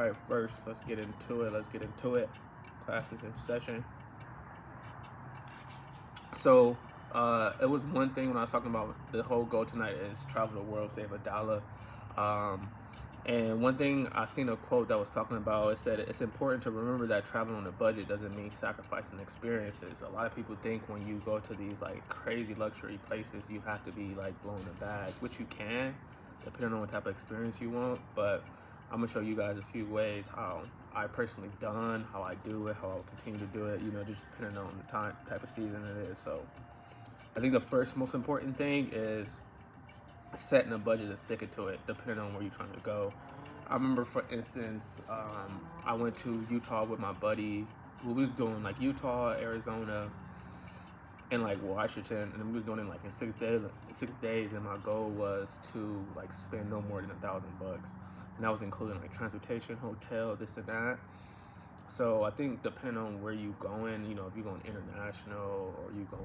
All right, first, let's get into it. Class is in session. So, it was one thing when I was talking about the whole goal tonight is travel the world, save $1. Um, and one thing I seen a quote that was talking about, it said it's important to remember that traveling on a budget doesn't mean sacrificing experiences. A lot of people think when you go to these like crazy luxury places, you have to be like blowing the bag, which you can, depending on what type of experience you want. But I'm gonna show you guys a few ways how I personally done, how I do it, how I'll continue to do it. Just depending on the type of season it is. So I think the first most important thing is setting a budget and sticking to it, depending on where you're trying to go. I remember, for instance, I went to Utah with my buddy. We was doing like Utah, Arizona, and like Washington, and we was doing it like in 6 days. 6 days, and my goal was to like spend no more than $1,000, and that was including like transportation, hotel, this and that. So I think depending on where you going, if you're going international or you going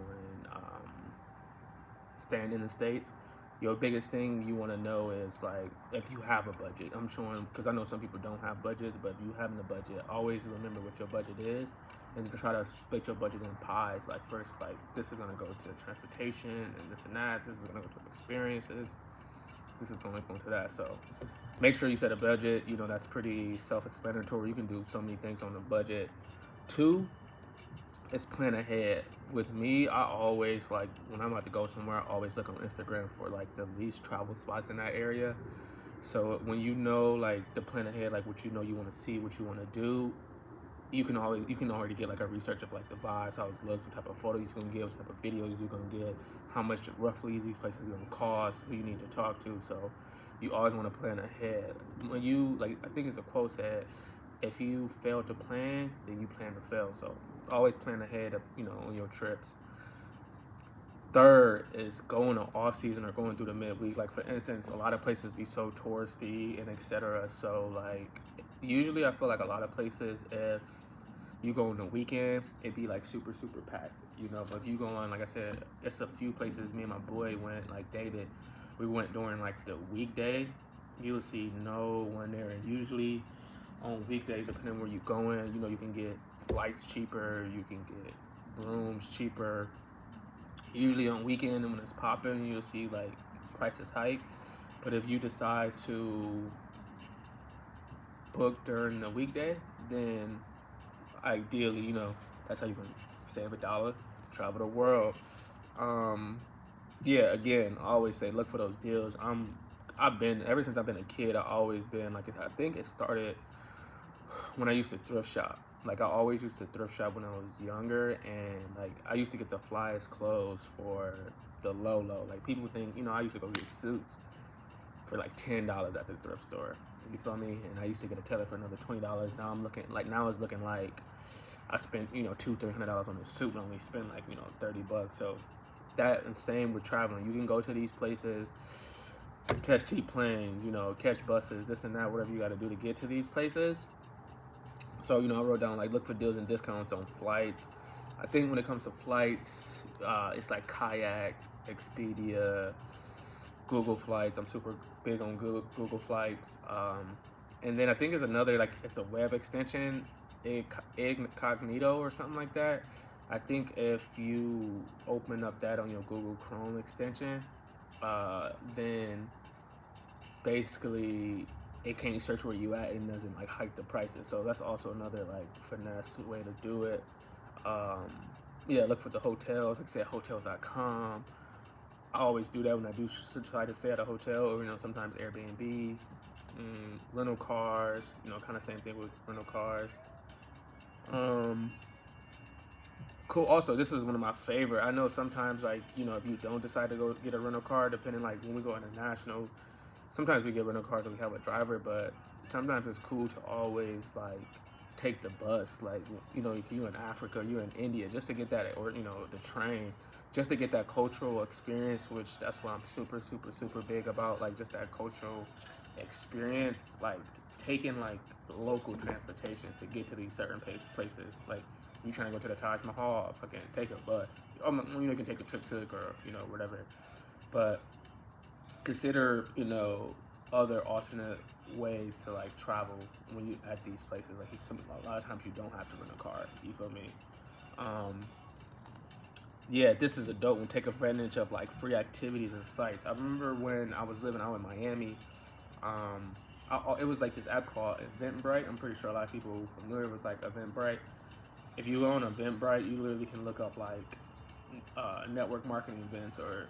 staying in the States, your biggest thing you want to know is like if you have a budget. I'm showing because I know some people don't have budgets, but if you having a budget, always remember what your budget is and just try to split your budget in pies. Like first, like this is gonna go to transportation and this and that. This is gonna go to experiences. This is gonna go to that. So make sure you set a budget. That's pretty self-explanatory. You can do so many things on the budget. Two is plan ahead. With me, I always like when I'm about to go somewhere, I always look on Instagram for like the least travel spots in that area. So when like the plan ahead, like what you want to see, what you want to do, you can already get like a research of like the vibes, how it looks, what type of photos you're gonna get, what type of videos you're gonna get, how much roughly these places are gonna cost, who you need to talk to. So you always want to plan ahead. When you like, I think it's a quote said, if you fail to plan, then you plan to fail. So always plan ahead, on your trips. Third is going on off season or going through the midweek. Like for instance, a lot of places be so touristy and etc. So like usually I feel like a lot of places, if you go on the weekend, it'd be like super super packed. But if you go on, like I said, it's a few places. Me and my boy went, like David, we went during like the weekday. You'll see no one there. And usually on weekdays, depending on where you're going, you can get flights cheaper, you can get rooms cheaper. Usually on weekend and when it's popping, you'll see like prices hike. But if you decide to book during the weekday, then ideally, that's how you can save $1, travel the world. Yeah, again, I always say look for those deals. I've been ever since I've been a kid. I've always been like, I think it started when I used to thrift shop. Like I always used to thrift shop when I was younger, and like I used to get the flyest clothes for the low. Like people think, I used to go get suits for like $10 at the thrift store. You feel me? And I used to get a tailor for another $20. Now it's looking like I spent $200-$300 on a suit and only spent like $30. So that and same with traveling. You can go to these places, catch cheap planes, catch buses, this and that, whatever you got to do to get to these places. So, I wrote down like look for deals and discounts on flights. I think when it comes to flights, it's like Kayak, Expedia, Google Flights. I'm super big on Google Flights. And then I think it's another, like it's a web extension, Incognito or something like that. I think if you open up that on your Google Chrome extension, then basically it can't search where you at and doesn't like hike the prices. So that's also another like finesse way to do it. Yeah, look for the hotels, like say hotels.com. I always do that when I do try to stay at a hotel, or sometimes Airbnbs, rental cars, kind of same thing with rental cars. Cool. Also, this is one of my favorite. I know sometimes like if you don't decide to go get a rental car, depending like when we go international, sometimes we get rental cars and we have a driver, but sometimes it's cool to always like take the bus, like if you're in Africa, you're in India, just to get that, or the train, just to get that cultural experience, which that's what I'm super super super big about, like just that cultural experience, like taking like local transportation to get to these certain places. Like you trying to go to the Taj Mahal, fucking take a bus. You can take a tuk-tuk or whatever, but consider other alternate ways to like travel when you at these places. Like a lot of times you don't have to rent a car. You feel me? Um, yeah, this is a dope one. Take advantage of like free activities and sites. I remember when I was living out in Miami. Um, it was like this app called Eventbrite. I'm pretty sure a lot of people are familiar with like Eventbrite. If you go on Eventbrite, you literally can look up like network marketing events or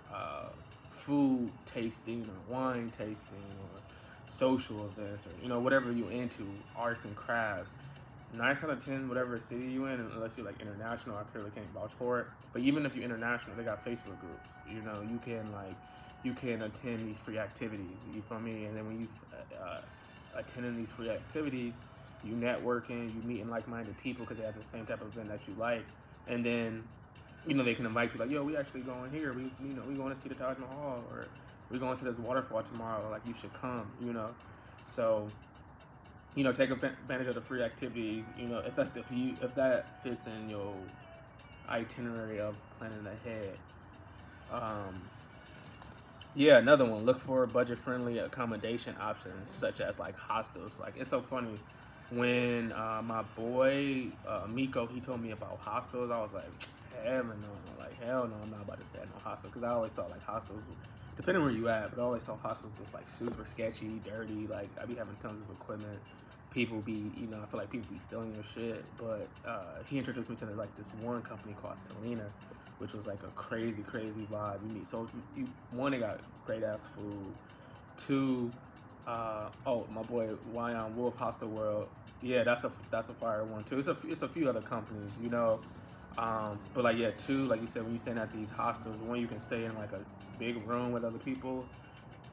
food tasting or wine tasting or social events or whatever you into, arts and crafts. 9 out of 10, whatever city you in, unless you're like international, I clearly can't vouch for it. But even if you're international, they got Facebook groups. You can attend these free activities. You feel me? And then when you attending these free activities, you networking, you meeting like-minded people because they have the same type of event that you like, and then they can invite you like, yo, we actually going here. We going to see the Taj Mahal, or we going to this waterfall tomorrow. Like, you should come. So take advantage of the free activities. If that fits in your itinerary of planning ahead. Yeah, another one. Look for budget-friendly accommodation options, such as like hostels. Like, it's so funny when my boy Miko, he told me about hostels. I was like, hell no, I'm not about to stay at no hostel, because I always thought like hostels, depending where you at, but I always thought hostels was like super sketchy, dirty. Like, I be having tons of equipment. People be, I feel like people be stealing your shit. But he introduced me to this one company called Selena, which was like a crazy vibe. One, they got great ass food. Two, my boy Wyan Wolf, Hostel World. Yeah, that's a fire one too. It's a few other companies, but like, yeah, two, like you said, when you staying at these hostels, one, you can stay in like a big room with other people,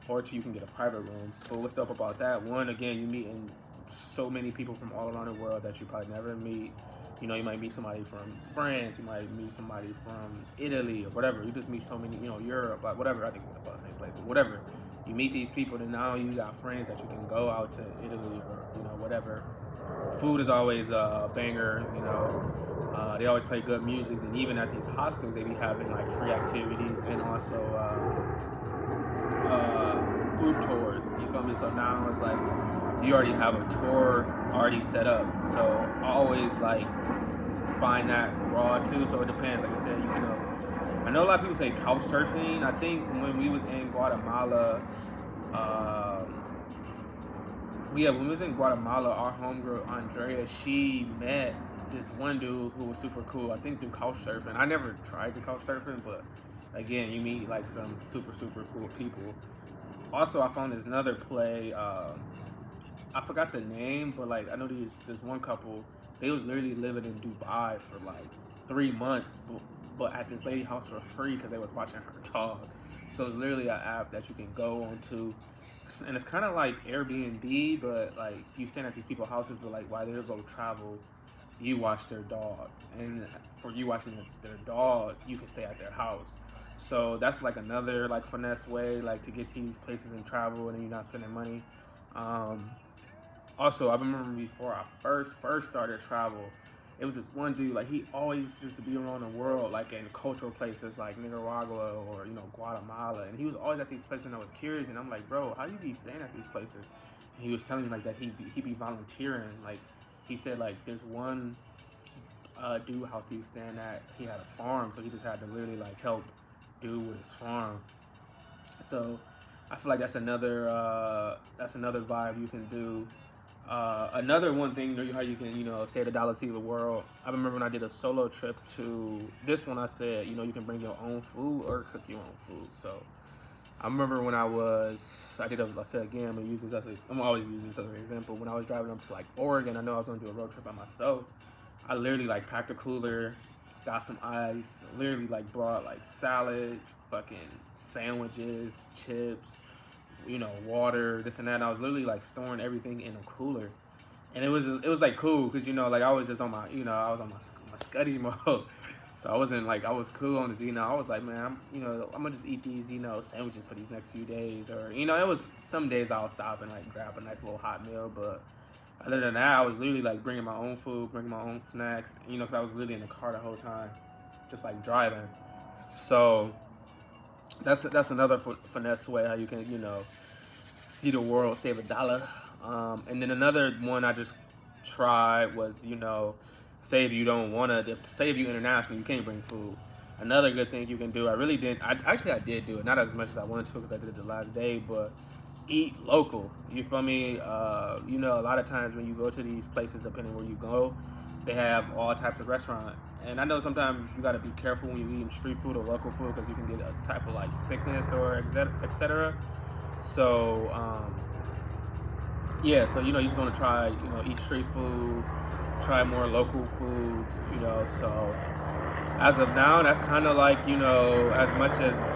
or two, you can get a private room. But what's dope about that? One, again, you meeting so many people from all around the world that you probably never meet. You might meet somebody from France, you might meet somebody from Italy or whatever. You just meet so many, Europe, like whatever. I think that's all the same place, but whatever. You meet these people, and now you got friends that you can go out to Italy or whatever. Food is always a banger. They always play good music, and even at these hostels, they be having like free activities and also group tours. You feel me? So now it's like you already have a tour already set up. So I always like find that raw too. So it depends. Like I said, I know a lot of people say couch surfing. I think when we was in Guatemala, when we was in Guatemala, our homegirl Andrea, she met this one dude who was super cool. I think through couch surfing. I never tried the couch surfing, but again, you meet like some super cool people. Also, I found this another play. I forgot the name, but like I know this one couple. They was literally living in Dubai for like 3 months, but at this lady house for free because they was watching her dog. So it's literally an app that you can go onto, and it's kind of like Airbnb, but like you stand at these people's houses, but like while they go travel, you watch their dog, and for you watching their dog, you can stay at their house. So that's like another like finesse way like to get to these places and travel, and then you're not spending money. Also, I remember before I first started travel, it was this one dude, like he always used to be around the world, like in cultural places like Nicaragua or Guatemala, and he was always at these places, and I was curious, and I'm like, bro, how do you be staying at these places? And he was telling me like that he be volunteering. Like, he said like there's one dude house he was staying at, he had a farm, so he just had to literally like help dude with his farm. So I feel like that's another vibe you can do. Another one thing, how you can, save the dollar, see the world. I remember when I did a solo trip to this one, I said, you can bring your own food or cook your own food. So I remember when I said again, I'm always using this as an example. When I was driving up to like Oregon, I know I was going to do a road trip by myself. I literally like packed a cooler, got some ice, literally like brought like salads, fucking sandwiches, chips, water, this and that. And I was literally like storing everything in a cooler, and it was like cool because like I was just on my I was on my scuddy mode, so I wasn't like I was cool on this. I was like, man, I'm gonna just eat these sandwiches for these next few days, or it was some days I'll stop and like grab a nice little hot meal, but other than that, I was literally like bringing my own food, bringing my own snacks, because I was literally in the car the whole time, just like driving. So that's another finesse way how you can see the world, save $1. And then another one I just tried was, say if you don't want to, say if you international, you can't bring food. Another good thing you can do, I really didn't, I did do it, not as much as I wanted to because I did it the last day, but eat local. You feel me? A lot of times when you go to these places, depending where you go, they have all types of restaurants. And I know sometimes you got to be careful when you're eating street food or local food because you can get a type of like sickness or etc. So, so you just want to try, eat street food, try more local foods, So, as of now, that's kind of like, as much as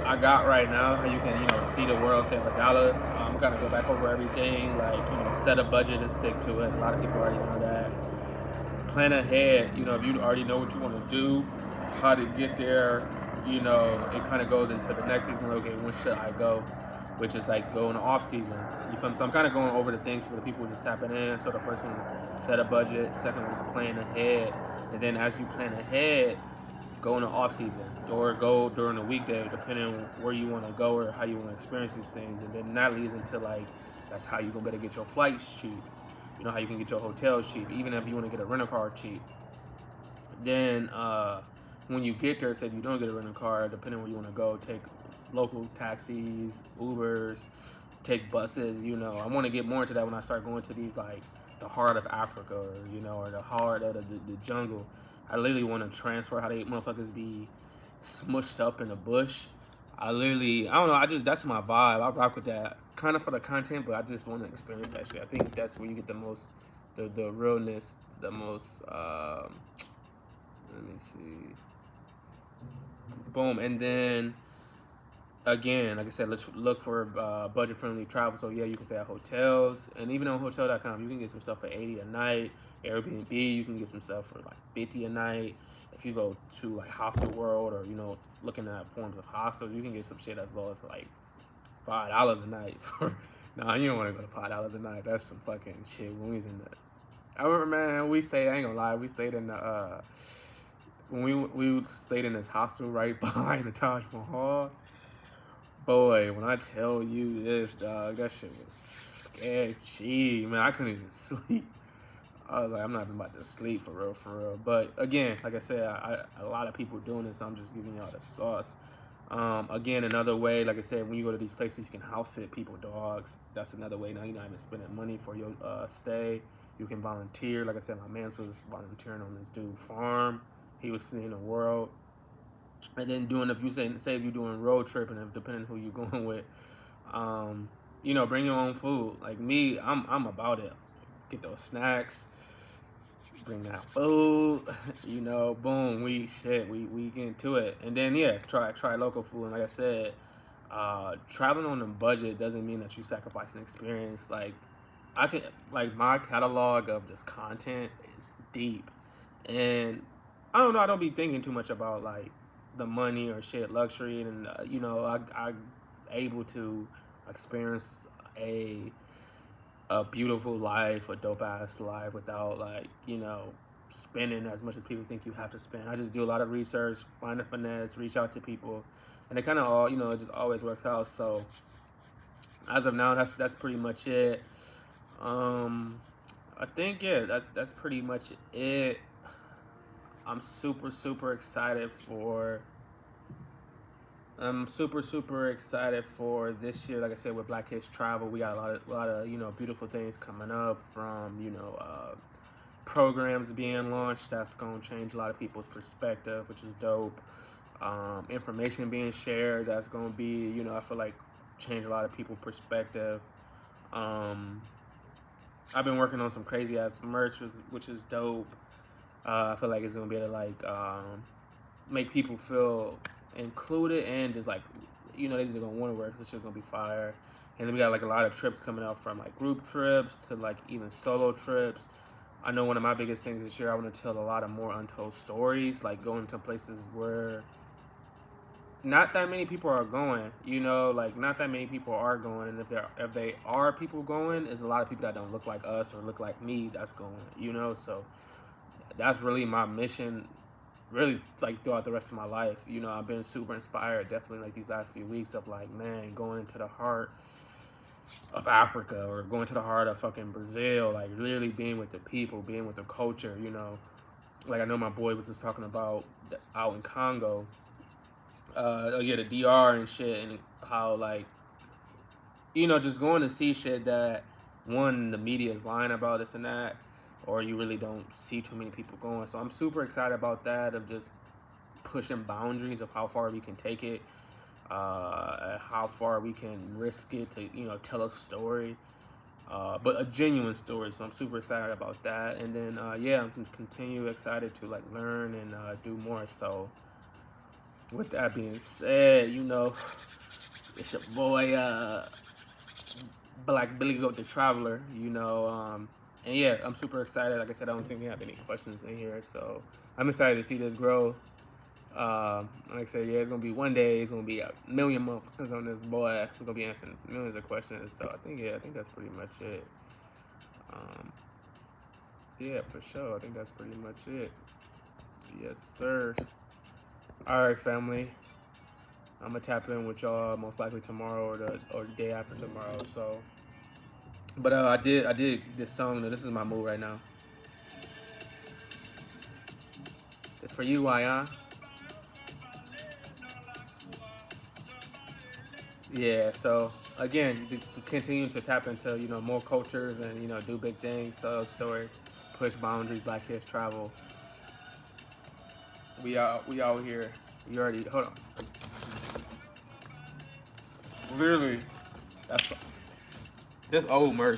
I got right now, how you can, see the world, save $1. I'm gonna go back over everything, like, set a budget and stick to it. A lot of people already know that. Plan ahead, if you already know what you want to do, how to get there, it kind of goes into the next season. Okay, when should I go? Which is like go in the off season. You feel me? So I'm kind of going over the things for the people just tapping in. So the first one is set a budget. Second one is plan ahead. And then as you plan ahead, go in the off season or go during the weekday, depending on where you want to go or how you want to experience these things. And then that leads into like, that's how you're going to better get your flights cheap. How you can get your hotels cheap, even if you want to get a rental car cheap. Then when you get there, say if you don't get a rental car, depending on where you want to go, take local taxis, Ubers, take buses. I want to get more into that when I start going to these like the heart of Africa, or the heart of the jungle. I literally want to transfer how they motherfuckers be smushed up in the bush. I don't know, that's my vibe. I rock with that kind of for the content, but I just want to experience that shit. I think that's where you get the most, the realness, the most, let me see. Boom. And then, again, like I said, let's look for budget-friendly travel. So, yeah, you can stay at hotels. And even on Hotel.com, you can get some stuff for $80 a night. Airbnb, you can get some stuff for like $50 a night. If you go to like Hostel World or, looking at forms of hostels, you can get some shit as low as like $5 a night. Nah, you don't want to go to $5 a night. That's some fucking shit when we was in the... I remember, man, I ain't gonna lie, we stayed in the... when we stayed in this hostel right behind the Taj Mahal. Boy, when I tell you this, dog, that shit was sketchy. Man, I couldn't even sleep. I was like, I'm not even about to sleep for real. But again, like I said, a lot of people doing this, so I'm just giving y'all the sauce. Again, another way, like I said, when you go to these places, you can house sit people, dogs. That's another way. Now you're not even spending money for your stay. You can volunteer. Like I said, my man was volunteering on this dude farm. He was seeing the world. And then if you're doing road tripping, and depending on who you're going with, bring your own food. Like me, I'm about it. Get those snacks, bring that food, boom, we get into it. And then try local food. And like I said, traveling on a budget doesn't mean that you sacrifice an experience. Like my catalog of this content is deep, and I don't know, I don't be thinking too much about like the money or shit, luxury, and I able to experience a beautiful life, a dope ass life without like spending as much as people think you have to spend. I just do a lot of research, find a finesse, reach out to people, and it kind of all it just always works out. So as of now, that's pretty much it. I think that's pretty much it. I'm super excited for. I'm super excited for this year. Like I said, with Black Kids Travel, we got a lot of beautiful things coming up from programs being launched that's gonna change a lot of people's perspective, which is dope. Information being shared that's gonna be I feel like change a lot of people's perspective. I've been working on some crazy ass merch, which is dope. I feel like it's gonna be able to like make people feel included and just like they just gonna want to work. It's just gonna be fire. And then we got like a lot of trips coming out, from like group trips to like even solo trips. I know one of my biggest things this year, I want to tell a lot of more untold stories, like going to places where not that many people are going, like not that many people are going. And if they are people going, there's a lot of people that don't look like us or look like me that's going, so that's really my mission, really, like throughout the rest of my life. I've been super inspired, definitely, like these last few weeks of like, man, going into the heart of Africa, or going to the heart of fucking Brazil, like really being with the people, being with the culture, you know. Like I know my boy was just talking about out in Congo, yeah, the DR and shit, and how like, you know, just going to see shit that one, the media is lying about this and that, or you really don't see too many people going. So I'm super excited about that, of just pushing boundaries of how far we can take it, how far we can risk it to, you know, tell a story, but a genuine story. So I'm super excited about that. And then yeah, I'm continue excited to like learn and do more. So with that being said, you know, it's your boy Black Billy Goat the Traveler, you know. And yeah, I'm super excited. Like I said, I don't think we have any questions in here, so I'm excited to see this grow. Like I said, yeah, it's gonna be one day. It's gonna be a million motherfuckers on this boy. We're gonna be answering millions of questions. So I think, yeah, I think that's pretty much it. Um, yeah, for sure. I think that's pretty much it. Yes, sir. All right, family. I'm gonna tap in with y'all most likely tomorrow or the day after tomorrow. So, but I did this song. This is my mood right now. It's for you, Ion. Yeah, so again, continue to tap into, you know, more cultures and, you know, do big things, tell stories, push boundaries, Black Kids Travel. We out here. You already hold on. Literally, that's this old merch.